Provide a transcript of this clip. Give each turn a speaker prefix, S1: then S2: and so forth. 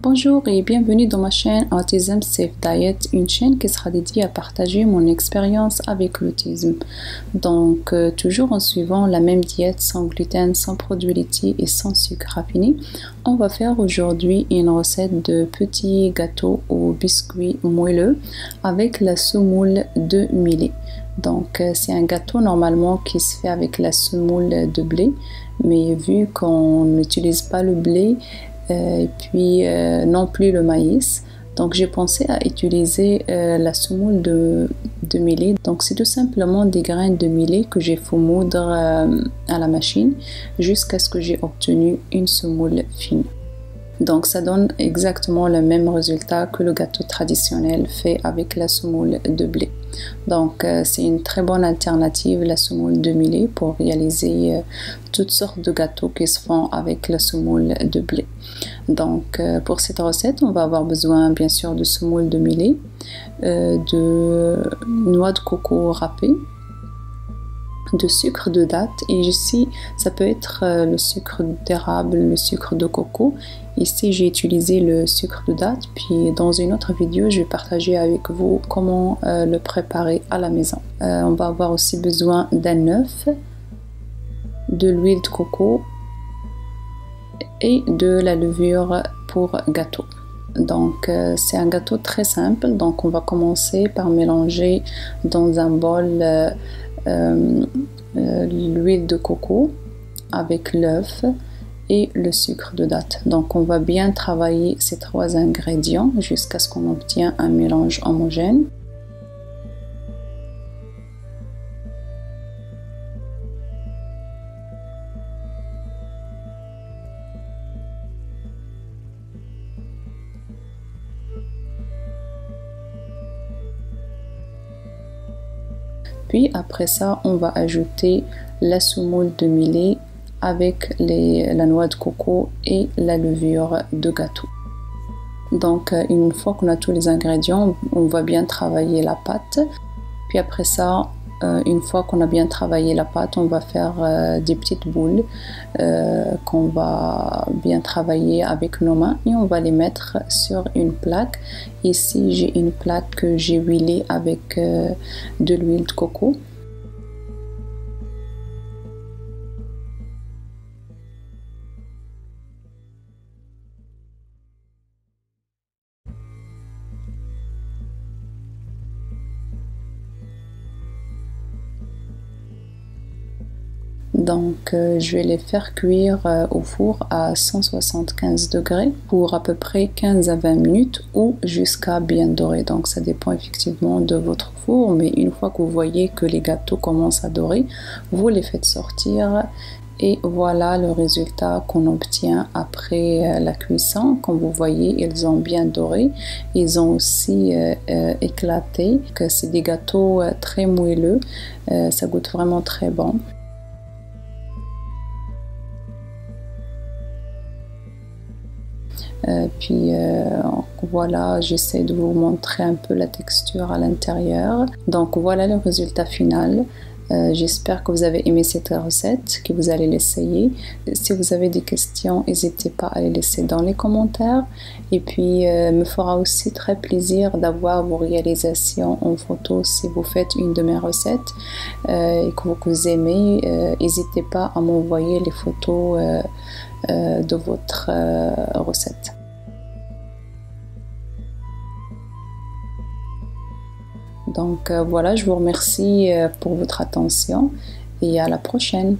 S1: Bonjour et bienvenue dans ma chaîne Autism Safe Diet, une chaîne qui sera dédiée à partager mon expérience avec l'autisme. Donc, toujours en suivant la même diète sans gluten, sans produits laitiers et sans sucre raffiné, on va faire aujourd'hui une recette de petits gâteaux aux biscuits moelleux avec la semoule de millet. Donc, c'est un gâteau normalement qui se fait avec la semoule de blé, mais vu qu'on n'utilise pas le blé, et puis non plus le maïs, donc j'ai pensé à utiliser la semoule de millet. Donc c'est tout simplement des graines de millet que j'ai fait moudre à la machine jusqu'à ce que j'ai obtenu une semoule fine. Donc ça donne exactement le même résultat que le gâteau traditionnel fait avec la semoule de blé. Donc c'est une très bonne alternative, la semoule de millet, pour réaliser toutes sortes de gâteaux qui se font avec la semoule de blé. Donc pour cette recette, on va avoir besoin bien sûr de semoule de millet, de noix de coco râpée, de sucre de date, et ici ça peut être le sucre d'érable, le sucre de coco. Ici j'ai utilisé le sucre de date, puis dans une autre vidéo je vais partager avec vous comment le préparer à la maison. On va avoir aussi besoin d'un œuf, de l'huile de coco et de la levure pour gâteau. Donc c'est un gâteau très simple, donc on va commencer par mélanger dans un bol l'huile de coco avec l'œuf et le sucre de date. Donc on va bien travailler ces trois ingrédients jusqu'à ce qu'on obtienne un mélange homogène. Puis après ça, on va ajouter la semoule de millet avec la noix de coco et la levure de gâteau. Donc une fois qu'on a tous les ingrédients, on va bien travailler la pâte. Puis après ça, une fois qu'on a bien travaillé la pâte, on va faire des petites boules qu'on va bien travailler avec nos mains et on va les mettre sur une plaque. Ici, j'ai une plaque que j'ai huilée avec de l'huile de coco. Donc je vais les faire cuire au four à 175 degrés pour à peu près 15 à 20 minutes ou jusqu'à bien dorer. Donc ça dépend effectivement de votre four, mais une fois que vous voyez que les gâteaux commencent à dorer, vous les faites sortir et voilà le résultat qu'on obtient après la cuisson. Comme vous voyez, ils ont bien doré, ils ont aussi éclaté. C'est des gâteaux très moelleux, ça goûte vraiment très bon. Puis voilà, j'essaie de vous montrer un peu la texture à l'intérieur. Donc voilà le résultat final. J'espère que vous avez aimé cette recette, que vous allez l'essayer. Si vous avez des questions, n'hésitez pas à les laisser dans les commentaires. Et puis, me fera aussi très plaisir d'avoir vos réalisations en photo si vous faites une de mes recettes et que vous aimez. N'hésitez pas à m'envoyer les photos de votre recette. Donc voilà, je vous remercie pour votre attention et à la prochaine.